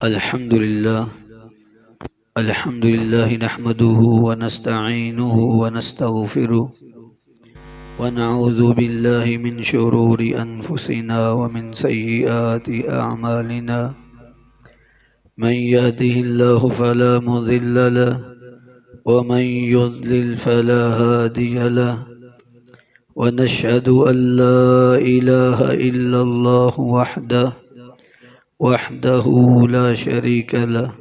الحمد لله نحمده ونستعينه ونستغفره ونعوذ بالله من شرور أنفسنا ومن سيئات أعمالنا من يهده الله فلا مضل له ومن يضلل فلا هادي له ونشهد أن لا إله إلا الله وحده لا شريك له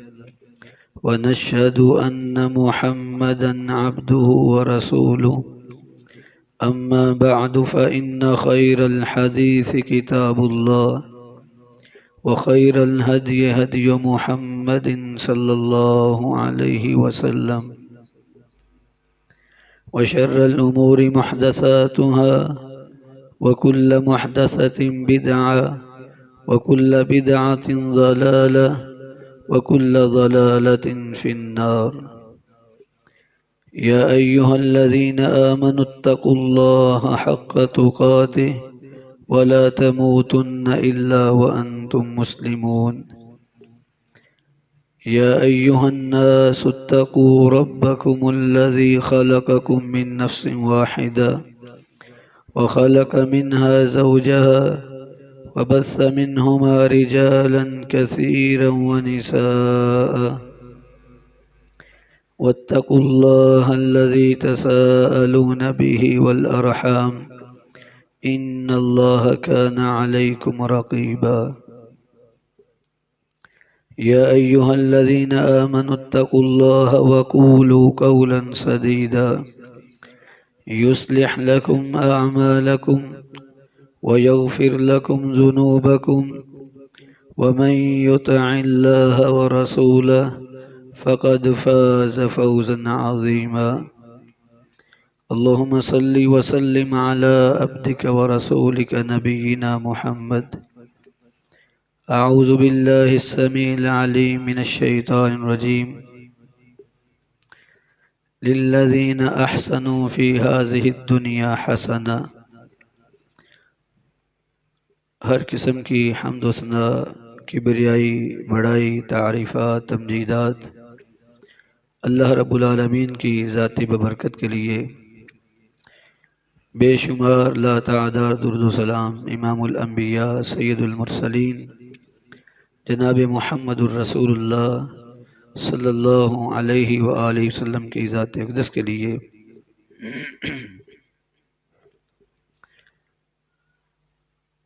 ونشهد أن محمدا عبده ورسوله أما بعد فإن خير الحديث كتاب الله وخير الهدي هدي محمد صلى الله عليه وسلم وشر الأمور محدثاتها وكل محدثة بدعة وكل بدعة ضلالة وكل ضلالة في النار يا أيها الذين آمنوا اتقوا الله حق تقاته ولا تموتن إلا وأنتم مسلمون يا أيها الناس اتقوا ربكم الذي خلقكم من نفس واحدة وخلق منها زوجها وبث منهما رجالا كثيرا ونساء واتقوا الله الذي تساءلون به والأرحام إن الله كان عليكم رقيبا يا أيها الذين آمنوا اتقوا الله وقولوا قولا سديدا يصلح لكم أعمالكم ويغفر لكم ذنوبكم ومن يطع الله ورسوله فقد فاز فوزا عظيما اللهم صل وسلم على عبدك ورسولك نبينا محمد أعوذ بالله السميع العليم من الشيطان الرجيم للذين أحسنوا في هذه الدنيا حسنة ہر قسم کی حمد و ثنا کبریائی بڑائی تعریفات تمجیدات اللہ رب العالمین کی ذاتی ببرکت کے لیے بے شمار لا تعداد درود و سلام امام الانبیاء سید المرسلین جناب محمد الرسول اللہ صلی اللہ علیہ وآلہ وسلم کی ذات اقدس کے لیے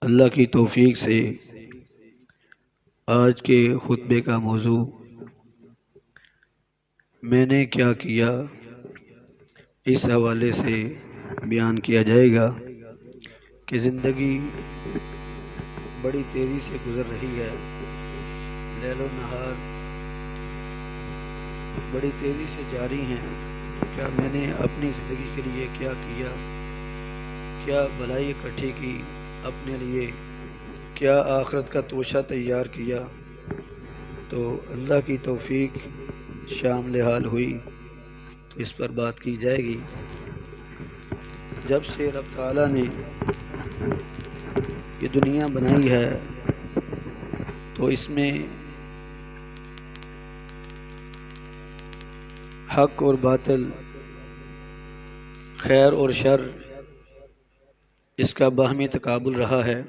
اللہ کی توفیق سے آج کے خطبے کا موضوع میں نے کیا کیا اس حوالے سے بیان کیا جائے گا کہ زندگی بڑی تیزی سے گزر رہی ہے، لیل و نہار بڑی تیزی سے جاری ہیں۔ کیا میں نے اپنی زندگی کے لیے کیا کیا، کیا بھلائی اکٹھی کی اپنے لیے، کیا آخرت کا توشہ تیار کیا؟ تو اللہ کی توفیق شامل حال ہوئی تو اس پر بات کی جائے گی۔ جب سے رب تعالیٰ نے یہ دنیا بنائی ہے تو اس میں حق اور باطل، خیر اور شر، اس کا باہمی تقابل رہا ہے۔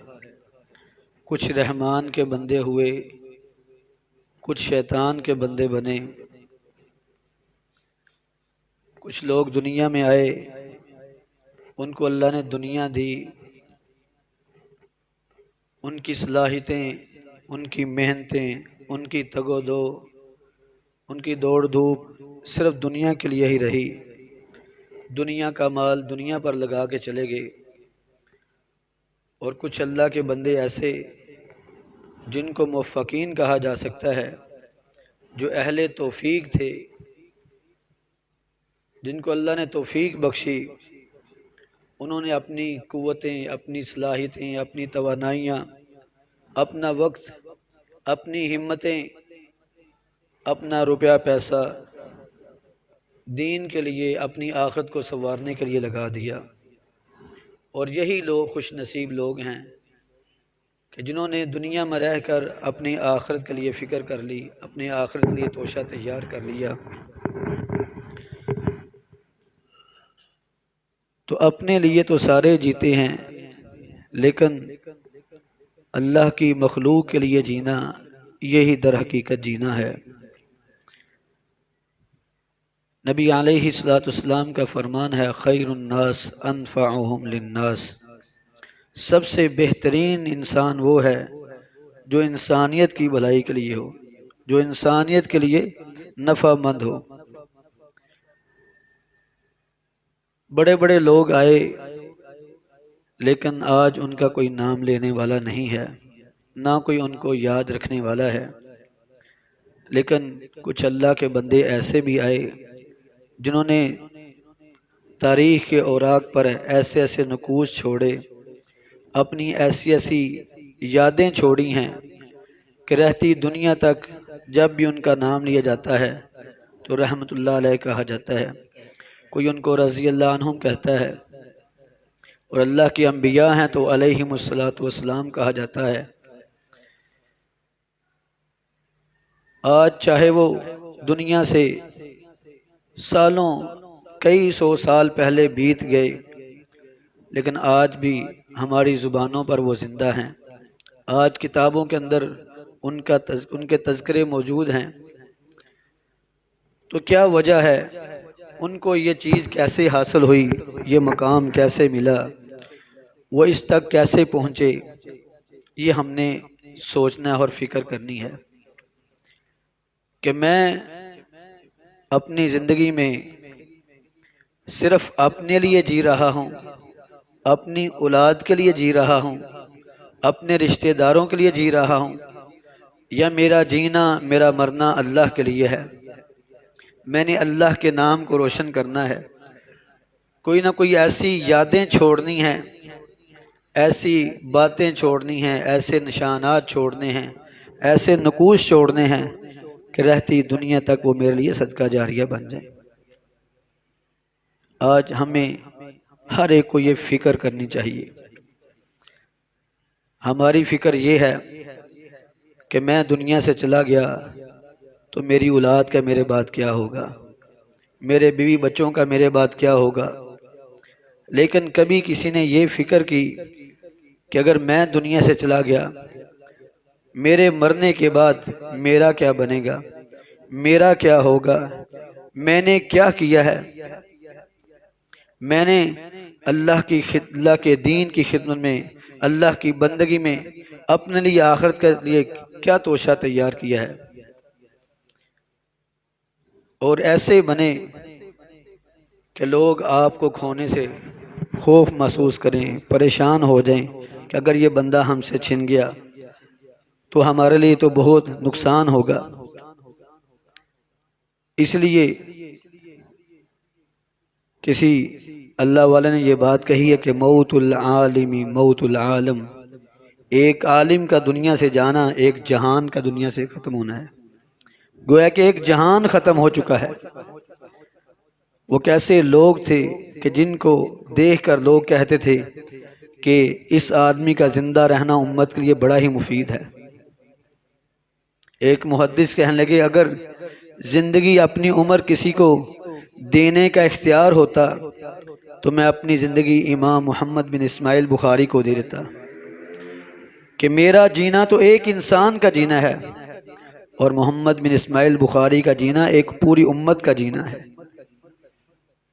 کچھ رحمان کے بندے ہوئے، کچھ شیطان کے بندے بنے۔ کچھ لوگ دنیا میں آئے، ان کو اللہ نے دنیا دی، ان کی صلاحیتیں، ان کی محنتیں، ان کی تگ و دو، ان کی دوڑ دھوپ صرف دنیا کے لیے ہی رہی۔ دنیا کا مال دنیا پر لگا کے چلے گئے۔ اور کچھ اللہ کے بندے ایسے جن کو موفقین کہا جا سکتا ہے، جو اہل توفیق تھے، جن کو اللہ نے توفیق بخشی، انہوں نے اپنی قوتیں، اپنی صلاحیتیں، اپنی توانائیاں، اپنا وقت، اپنی ہمتیں، اپنا روپیہ پیسہ دین کے لیے، اپنی آخرت کو سنوارنے کے لیے لگا دیا۔ اور یہی لوگ خوش نصیب لوگ ہیں کہ جنہوں نے دنیا میں رہ کر اپنی آخرت کے لیے فکر کر لی، اپنی آخرت کے لیے توشہ تیار کر لیا، تو اپنے لیے تو سارے جیتے ہیں، لیکن اللہ کی مخلوق کے لیے جینا یہی در حقیقت جینا ہے۔ نبی علیہ الصلوۃ والسلام کا فرمان ہے، خیر الناس انفعهم للناس، سب سے بہترین انسان وہ ہے جو انسانیت کی بھلائی کے لیے ہو، جو انسانیت کے لیے نفع مند ہو۔ بڑے بڑے لوگ آئے لیکن آج ان کا کوئی نام لینے والا نہیں ہے، نہ کوئی ان کو یاد رکھنے والا ہے۔ لیکن کچھ اللہ کے بندے ایسے بھی آئے جنہوں نے تاریخ کے اوراق پر ایسے ایسے نقوش چھوڑے، اپنی ایسی ایسی یادیں چھوڑی ہیں کہ رہتی دنیا تک جب بھی ان کا نام لیا جاتا ہے تو رحمت اللہ علیہ کہا جاتا ہے، کوئی ان کو رضی اللہ عنہم کہتا ہے، اور اللہ کے انبیاء ہیں تو علیہم الصلوۃ والسلام کہا جاتا ہے۔ آج چاہے وہ دنیا سے سالوں، کئی سو سال پہلے بیت گئے، لیکن آج بھی ہماری زبانوں پر وہ زندہ ہیں، آج کتابوں کے اندر ان کے تذکرے موجود ہیں۔ تو کیا وجہ ہے، ان کو یہ چیز کیسے حاصل ہوئی، یہ مقام کیسے ملا، وہ اس تک کیسے پہنچے، یہ ہم نے سوچنا اور فکر کرنی ہے کہ میں اپنی زندگی میں صرف اپنے لیے جی رہا ہوں، اپنی اولاد کے لیے جی رہا ہوں، اپنے رشتہ داروں کے لیے جی رہا ہوں، یا میرا جینا، میرا مرنا اللہ کے لیے ہے۔ میں نے اللہ کے نام کو روشن کرنا ہے، کوئی نہ کوئی ایسی یادیں چھوڑنی ہیں، ایسی باتیں چھوڑنی ہیں، ایسے نشانات چھوڑنے ہیں، ایسے نقوش چھوڑنے ہیں کہ رہتی دنیا تک وہ میرے لیے صدقہ جاریہ بن جائیں۔ آج ہمیں ہر ایک کو یہ فکر کرنی چاہیے۔ ہماری فکر یہ ہے کہ میں دنیا سے چلا گیا تو میری اولاد کا میرے بعد کیا ہوگا، میرے بیوی بچوں کا میرے بعد کیا ہوگا، لیکن کبھی کسی نے یہ فکر کی کہ اگر میں دنیا سے چلا گیا، میرے مرنے کے بعد میرا کیا بنے گا، میرا کیا ہوگا، میں نے کیا کیا ہے، میں نے اللہ کے دین کی خدمت میں، اللہ کی بندگی میں اپنے لیے آخرت کے لیے کیا توشہ تیار کیا ہے، اور ایسے بنے کہ لوگ آپ کو کھونے سے خوف محسوس کریں، پریشان ہو جائیں کہ اگر یہ بندہ ہم سے چھن گیا تو ہمارے لیے تو بہت نقصان ہوگا۔ اس لیے کسی اللہ والے نے یہ بات کہی ہے کہ موت العالم موت العالم، ایک عالم کا دنیا سے جانا ایک جہان کا دنیا سے ختم ہونا ہے، گویا کہ ایک جہان ختم ہو چکا ہے۔ وہ کیسے لوگ تھے کہ جن کو دیکھ کر لوگ کہتے تھے کہ اس آدمی کا زندہ رہنا امت کے لیے بڑا ہی مفید ہے۔ ایک محدث کہنے لگے، اگر زندگی اپنی عمر کسی کو دینے کا اختیار ہوتا تو میں اپنی زندگی امام محمد بن اسماعیل بخاری کو دے دیتا، کہ میرا جینا تو ایک انسان کا جینا ہے اور محمد بن اسماعیل بخاری کا جینا ایک پوری امت کا جینا ہے۔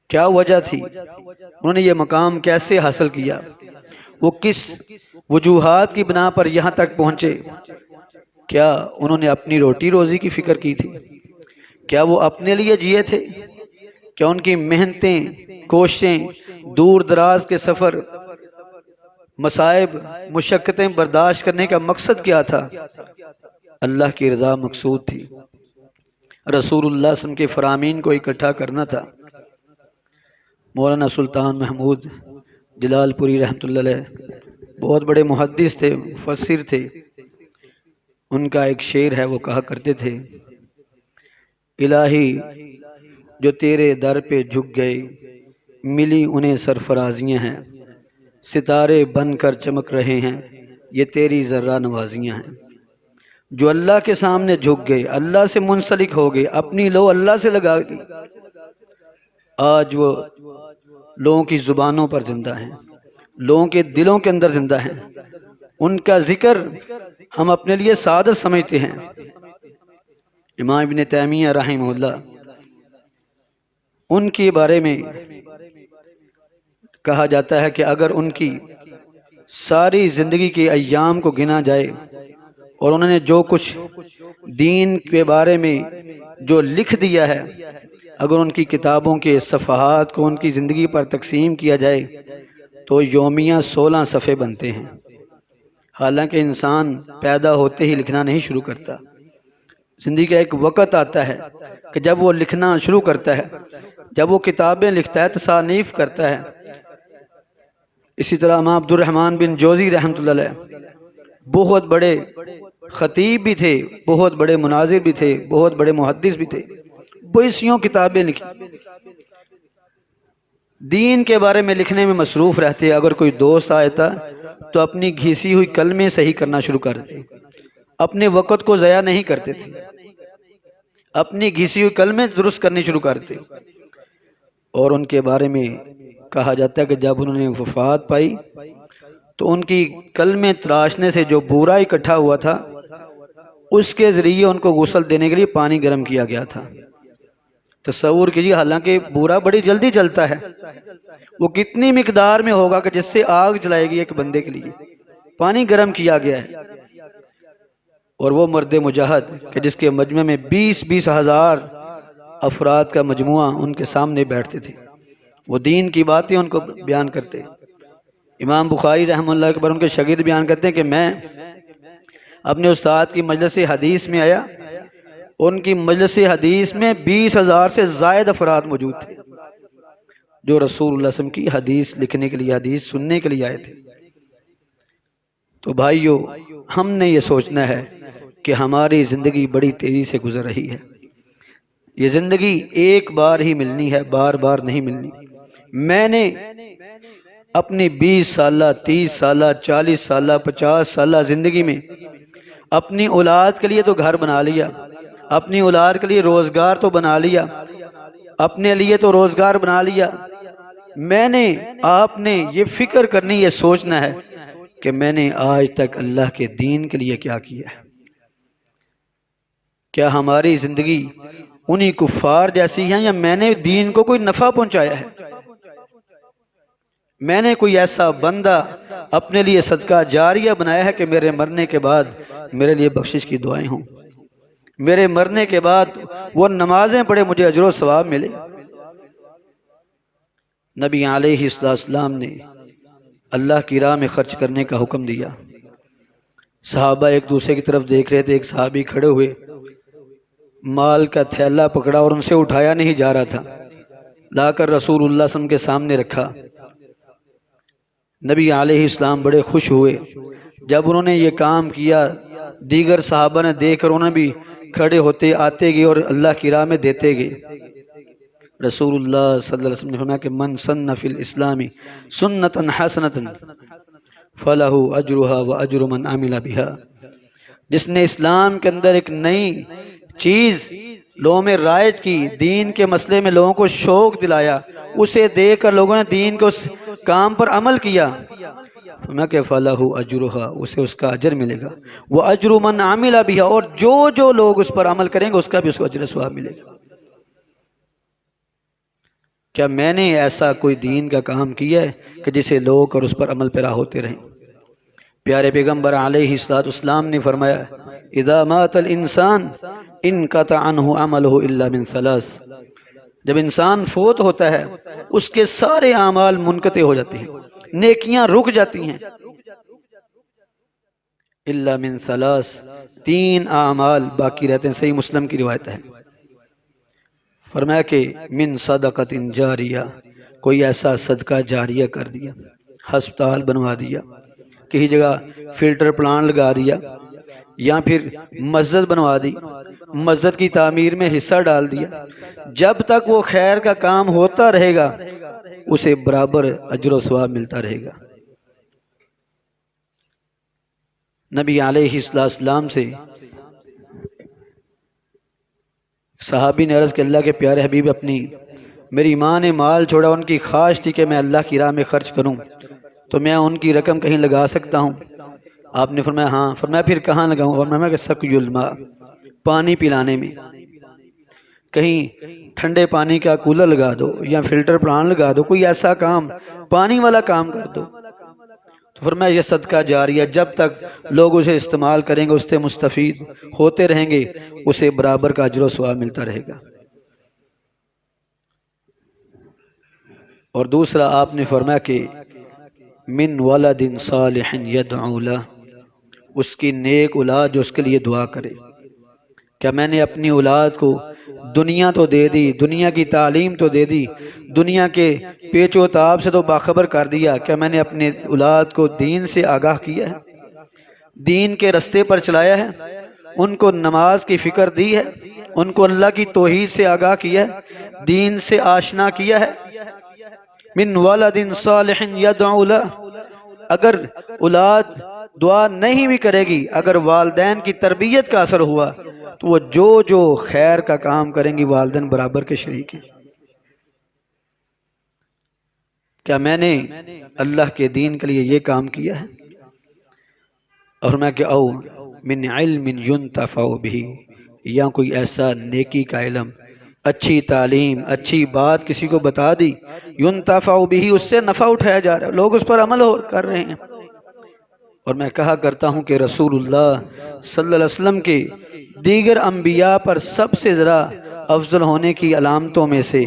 کیا وجہ تھی، انہوں نے یہ مقام کیسے حاصل کیا، وہ کس وجوہات کی بنا پر یہاں تک پہنچے؟ کیا انہوں نے اپنی روٹی روزی کی فکر کی تھی؟ کیا وہ اپنے لیے جیے تھے؟ کیا ان کی محنتیں، کوششیں، دور دراز کے سفر، مصائب، مشقتیں برداشت کرنے کا مقصد کیا تھا؟ اللہ کی رضا مقصود تھی، رسول اللہ صلی اللہ علیہ وسلم کے فرامین کو اکٹھا کرنا تھا۔ مولانا سلطان محمود جلال پوری رحمۃ اللہ علیہ بہت بڑے محدث تھے، مفسر تھے، ان کا ایک شعر ہے، وہ کہا کرتے تھے، الہی جو تیرے در پہ جھک گئے ملی انہیں سرفرازیاں ہیں، ستارے بن کر چمک رہے ہیں، یہ تیری ذرہ نوازیاں ہیں۔ جو اللہ کے سامنے جھک گئے، اللہ سے منسلک ہو گئے، اپنی لو اللہ سے لگا دی، آج وہ لوگوں کی زبانوں پر زندہ ہیں، لوگوں کے دلوں کے اندر زندہ ہیں۔ ان کا ذکر ہم اپنے لیے سعادت سمجھتے ہیں۔ امام ابن تیمیہ رحمہ اللہ، ان کے بارے میں کہا جاتا ہے کہ اگر ان کی ساری زندگی کے ایام کو گنا جائے اور انہوں نے جو کچھ دین کے بارے میں جو لکھ دیا ہے، اگر ان کی کتابوں کے صفحات کو ان کی زندگی پر تقسیم کیا جائے تو یومیہ 16 صفحے بنتے ہیں۔ حالانکہ انسان پیدا ہوتے ہی لکھنا نہیں شروع کرتا، زندگی کا ایک وقت آتا ہے کہ جب وہ لکھنا شروع کرتا ہے، جب وہ کتابیں لکھتا ہے، تصانیف کرتا ہے۔ اسی طرح امام عبد الرحمن بن جوزی رحمۃ اللہ علیہ بہت بڑے خطیب بھی تھے، بہت بڑے مناظر بھی تھے، بہت بڑے محدث بھی تھے، بیسیوں کتابیں لکھی، دین کے بارے میں لکھنے میں مصروف رہتے۔ اگر کوئی دوست آتا تو اپنی گھیسی ہوئی کلمیں صحیح کرنا شروع کر دیتے، اپنے وقت کو ضائع نہیں کرتے تھے، اپنی گھیسی ہوئی کلمیں درست کرنی شروع کرتے۔ اور ان کے بارے میں کہا جاتا ہے کہ جب انہوں نے وفات پائی تو ان کی کلمیں تراشنے سے جو بورا اکٹھا ہوا تھا، اس کے ذریعے ان کو غسل دینے کے لیے پانی گرم کیا گیا تھا۔ تصور کیجیے، حالانکہ بورا بڑی جلدی جلتا ہے، وہ کتنی مقدار میں ہوگا کہ جس سے آگ جلائے گی ایک بندے کے لیے، پانی گرم کیا گیا ہے۔ اور وہ مرد مجاہد کہ جس کے مجمع میں 20 ہزار افراد کا مجموعہ ان کے سامنے بیٹھتے تھے، وہ دین کی باتیں ان کو بیان کرتے۔ امام بخاری رحمہ اللہ کے بارے ان کے شاگرد بیان کرتے ہیں کہ میں اپنے استاد کی مجلس حدیث میں آیا، ان کی مجلس حدیث میں 20 ہزار سے زائد افراد موجود تھے جو رسول اللہ صلی اللہ علیہ وسلم کی حدیث لکھنے کے لیے، حدیث سننے کے لیے آئے تھے۔ تو بھائیو، ہم نے یہ سوچنا ہے کہ ہماری زندگی بڑی تیزی سے گزر رہی ہے، یہ زندگی ایک بار ہی ملنی ہے، بار بار نہیں ملنی۔ میں نے اپنی 20 سالہ، 30 سالہ، 40 سالہ، 50 سالہ زندگی میں اپنی اولاد کے لیے تو گھر بنا لیا، اپنی اولاد کے لیے روزگار تو بنا لیا، اپنے لیے تو روزگار بنا لیا۔ میں نے، آپ نے یہ فکر کرنی، یہ سوچنا ہے کہ میں نے آج تک اللہ کے دین کے لیے کیا کیا ہے۔ کیا ہماری زندگی انہی کفار جیسی ہیں، یا میں نے دین کو کوئی نفع پہنچایا ہے؟ میں نے کوئی ایسا بندہ اپنے لیے صدقہ جاریہ بنایا ہے کہ میرے مرنے کے بعد میرے لیے بخشش کی دعائیں ہوں، میرے مرنے کے بعد وہ نمازیں پڑھے، مجھے اجر و ثواب ملے؟ نبی علیہ السلام نے اللہ کی راہ میں خرچ کرنے کا حکم دیا۔ صحابہ ایک دوسرے کی طرف دیکھ رہے تھے، ایک صحابی کھڑے ہوئے، مال کا تھیلا پکڑا اور ان سے اٹھایا نہیں جا رہا تھا، لا کر رسول اللہ صلی اللہ علیہ وسلم کے سامنے رکھا۔ نبی علیہ السلام بڑے خوش ہوئے جب انہوں نے یہ کام کیا، دیگر صحابہ نے دیکھ کر انہوں نے بھی کھڑے ہوتے آتے گئے اور اللہ کی راہ میں دیتے گئے۔ رسول اللہ صلی اللہ علیہ وسلم نے فرمایا کہ من سن فی الاسلام سنتا حسنتا فلہ اجرہا واجر من عمل بہا، جس نے اسلام کے اندر ایک نئی چیز لوگوں میں رائج کی، دین کے مسئلے میں لوگوں کو شوق دلایا، اسے دیکھ کر لوگوں نے دین کے اس کام پر عمل کیا، فرمایا کہ فلہ اجرہا، اسے اس کا اجر ملے گا، واجر من عمل بہا، اور جو لوگ اس پر عمل کریں گے اس کا بھی اس کو اجر ثواب ملے گا۔ کیا میں نے ایسا کوئی دین کا کام کیا ہے کہ جسے لوگ اور اس پر عمل پیرا ہوتے رہیں؟ پیارے پیغمبر علیہ السلام نے فرمایا اذا مات الانسان انقطع عنہ عملہ الا من ثلاث، جب انسان فوت ہوتا ہے اس کے سارے اعمال منقطع ہو جاتے ہیں، نیکیاں رک جاتی ہیں، الا من ثلاث، 3 اعمال باقی رہتے ہیں۔ صحیح مسلم کی روایت ہے، فرمایا کہ من صدقۃ جاریہ، کوئی ایسا صدقہ جاریہ کر دیا، ہسپتال بنوا دیا، کسی جگہ فلٹر پلانٹ لگا دیا، یا پھر مسجد بنوا دی، مسجد کی تعمیر میں حصہ ڈال دیا، جب تک وہ خیر کا کام ہوتا رہے گا اسے برابر اجر و ثواب ملتا رہے گا۔ نبی علیہ السلام سے صحابی نے عرض کہ اللہ کے پیارے حبیب، میری ماں نے مال چھوڑا، ان کی خواہش تھی کہ میں اللہ کی راہ میں خرچ کروں، تو میں ان کی رقم کہیں لگا سکتا ہوں؟ آپ نے فرمایا ہاں۔ فرمایا پھر کہاں لگاؤں؟ فرمایا کہ سقی الماء، پانی پلانے میں، کہیں ٹھنڈے پانی کا کولر لگا دو یا فلٹر پلان لگا دو، کوئی ایسا کام، پانی والا کام کر دو۔ تو فرمایا یہ صدقہ جاریہ، جب تک لوگ اسے استعمال کریں گے، اس سے مستفید ہوتے رہیں گے، اسے برابر کا اجر و ثواب ملتا رہے گا۔ اور دوسرا آپ نے فرمایا کہ من ولد صالح یدعو لہ، اس کی نیک اولاد جو اس کے لیے دعا کرے۔ کیا میں نے اپنی اولاد کو دنیا تو دے دی، دنیا کی تعلیم تو دے دی، دنیا کے پیچ و تاب سے تو باخبر کر دیا، کیا میں نے اپنے اولاد کو دین سے آگاہ کیا ہے، دین کے رستے پر چلایا ہے، ان کو نماز کی فکر دی ہے، ان کو اللہ کی توحید سے آگاہ کیا ہے، دین سے آشنا کیا ہے؟ من ولد صالح یدعو لہ، اگر اولاد دعا نہیں بھی کرے گی، اگر والدین کی تربیت کا اثر ہوا تو وہ جو خیر کا کام کریں گی والدین برابر کے شریک ہیں۔ کیا میں نے اللہ کے دین کے لیے یہ کام کیا ہے؟ اور میں کہ او من علم ينتفع به، یا کوئی ایسا نیکی کا علم، اچھی تعلیم، اچھی بات کسی کو بتا دی، ينتفع به، اس سے نفع اٹھایا جا رہا ہے، لوگ اس پر عمل کر رہے ہیں۔ اور میں کہا کرتا ہوں کہ رسول اللہ صلی اللہ علیہ وسلم کے دیگر انبیاء پر سب سے ذرا افضل ہونے کی علامتوں میں سے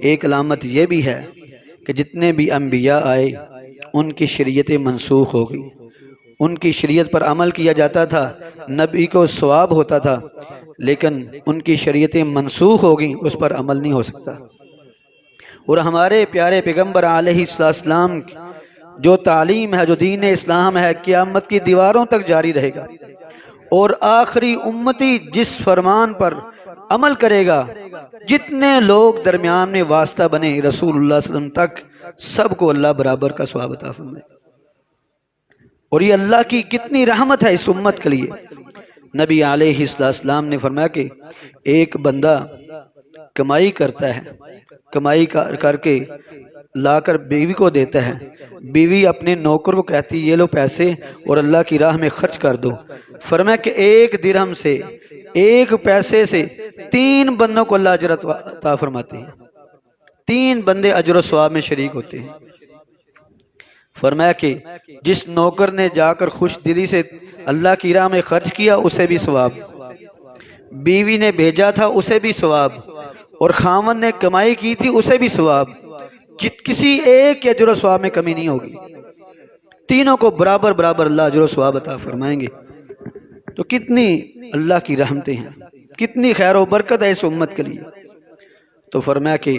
ایک علامت یہ بھی ہے کہ جتنے بھی انبیاء آئے ان کی شریعتیں منسوخ ہو گئی، ان کی شریعت پر عمل کیا جاتا تھا، نبی کو ثواب ہوتا تھا، لیکن ان کی شریعتیں منسوخ ہو گئیں، اس پر عمل نہیں ہو سکتا۔ اور ہمارے پیارے پیغمبر علیہ السلام جو تعلیم ہے، جو دین اسلام ہے، قیامت کی دیواروں تک جاری رہے گا، اور آخری امتی جس فرمان پر عمل کرے گا، جتنے لوگ درمیان میں واسطہ بنے رسول اللہ صلی اللہ علیہ وسلم تک، سب کو اللہ برابر کا ثواب عطا فرمائے۔ اور یہ اللہ کی کتنی رحمت ہے اس امت کے لیے۔ نبی علیہ السلام نے فرمایا کہ ایک بندہ کمائی کرتا ہے، کمائی کر کے لا کر بیوی کو دیتا ہے، بیوی اپنے نوکر کو کہتی یہ لو پیسے اور اللہ کی راہ میں خرچ کر دو۔ فرمایا کہ ایک درہم سے، ایک پیسے سے 3 بندوں کو اللہ اجر عطا فرماتے ہیں، 3 بندے اجر و ثواب میں شریک ہوتے ہیں۔ فرمایا کہ جس نوکر نے جا کر خوش دلی سے اللہ کی راہ میں خرچ کیا اسے بھی ثواب، بیوی نے بھیجا تھا اسے بھی ثواب، اور خاوند نے کمائی کی تھی اسے بھی ثواب، کسی ایک کے اجر و ثواب میں کمی نہیں ہوگی، تینوں کو برابر برابر اللہ اجر و ثواب عطا فرمائیں گے۔ تو کتنی اللہ کی رحمتیں ہیں، کتنی خیر و برکت ہے اس امت کے لیے۔ تو فرمایا کہ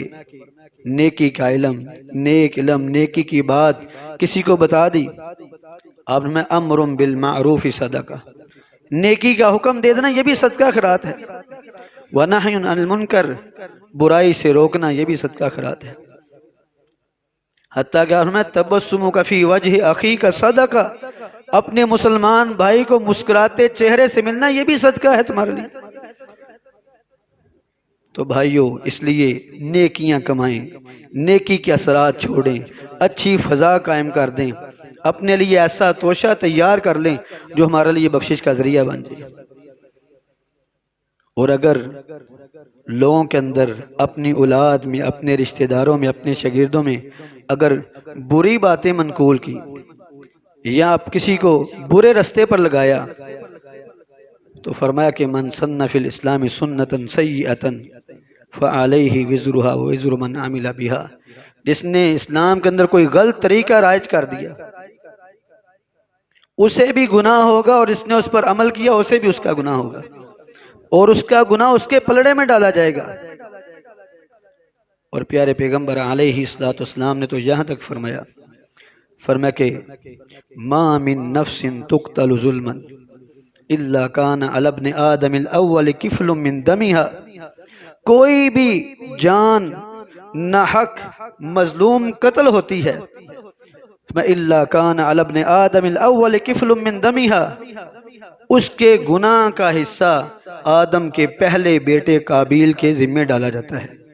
نیکی کا علم، نیک علم، نیکی کی بات کسی کو بتا دی، آپ میں امر بالمعروف صدقہ، نیکی کا حکم دے دینا یہ بھی صدقہ خیرات ہے، ونہی عن المنکر، برائی سے روکنا یہ بھی صدقہ خیرات ہے۔ حتیٰ کہ میں تبسمک فی وجہ اخیک صدقہ، اپنے مسلمان بھائی کو مسکراتے چہرے سے ملنا یہ بھی صدقہ ہے تمہارے لیے۔ تو بھائیو اس لیے نیکیاں کمائیں، نیکی کے اثرات چھوڑیں، اچھی فضا قائم کر دیں، اپنے لیے ایسا توشہ تیار کر لیں جو ہمارے لیے بخشش کا ذریعہ بن جائے۔ اور اگر لوگوں کے اندر، اپنی اولاد میں، اپنے رشتہ داروں میں، اپنے شاگردوں میں اگر بری باتیں منقول کی یا آپ کسی کو برے رستے پر لگایا، تو فرمایا کہ من سن فی الاسلام سنتا سیئتا فعلیہ وزرہا وزر من عمل بہا، جس نے اسلام کے اندر کوئی غلط طریقہ رائج کر دیا اسے بھی گناہ ہوگا، اور اس نے اس پر عمل کیا اسے بھی اس کا گناہ ہوگا، اور اس کا گناہ اس کے پلڑے میں ڈالا جائے گا۔ اور پیارے پیغمبر علیہ السلام نے تو یہاں تک فرمایا کہ ما من نفس تقتل ظلما الا کان علی ابن آدم الاول کفل من دمہا، کوئی بھی جان ناحق مظلوم قتل ہوتی ہے، الا کان علی ابن آدم الاول کفل من دمہا، اس کے گناہ کا حصہ آدم کے پہلے بیٹے قابیل کے ذمہ ڈالا جاتا ہے۔